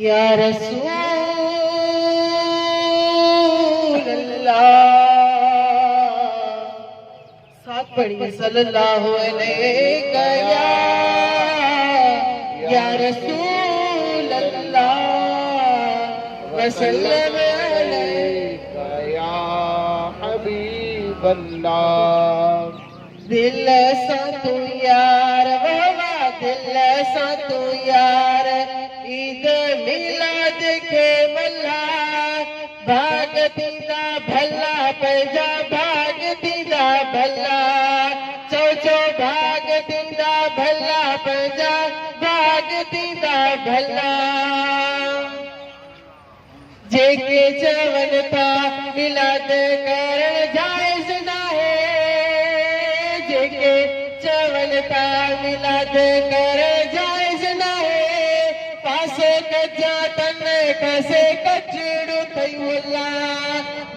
या रसूल अल्लाह। साथ पढ़िए सल्लल्लाहु अलैहि या रसूल अल्लाह वसल्लम अलैका या हबीब अल्लाह। दिल सा तू यार बाबा, दिल सा तू यार, ईद मिलाद के मल्ला, भाग दीदा भला पैजा, भाग दीदा भला, चौचो भाग दीदा भला पैजा, भाग दीदा भला। जेके चवन था मिलाद करण जायज़ ना है, जेके चवन था मिलाद करण जायज़ ना है, पासे कजा तन कसे कचड़ो थयुला,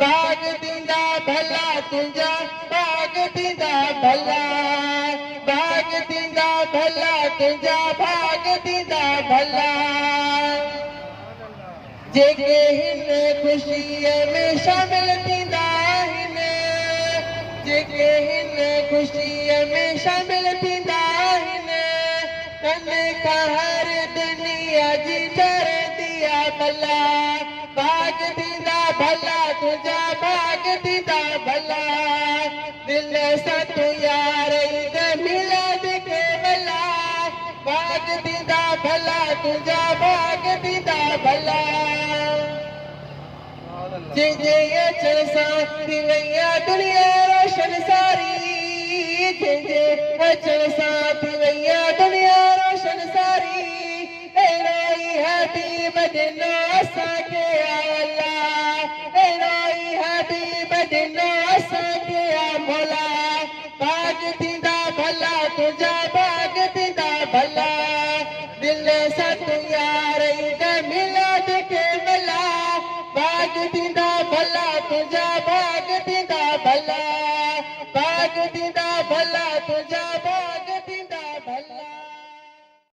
भाग दीदा भला तुझा, भाग दीदा भला, भाग दीदा भला तुझा, भाग दीदा भला। जेके हिन खुशीअ में शामिल थींदा आहिनि, जेके हिन खुशीअ में शामिल थींदा आहिनि, कन खां हर दुनिया जी डरंदी आहे भला, भाग दीदा भला तुंहिंजा, भाग दीदा भला। दिल सां तू यार ईद मिलाद के भला, भाग दीदा भला तुंहिंजा, भाग दीदा भला। जंहिंजे अचण सां थी वई आहे दुनिया रोशन सारी, जंहिंजे अचण सां थी वई आहे दुनिया रोशन सारी, अहिड़ो ई हबीब ॾिनो असांखे आ अल्लाह, अहिड़ो ई हबीब ॾिनो असांखे आ मौला, भाग थींदा भला तुंहिंजा, भाग थींदा भला। दिल सां तू यार ईद मिलाद के भला, भाग थींदा भला तुंहिंजा, भाग थींदा भला, भाग थींदा भला तुंहिंजा, भाग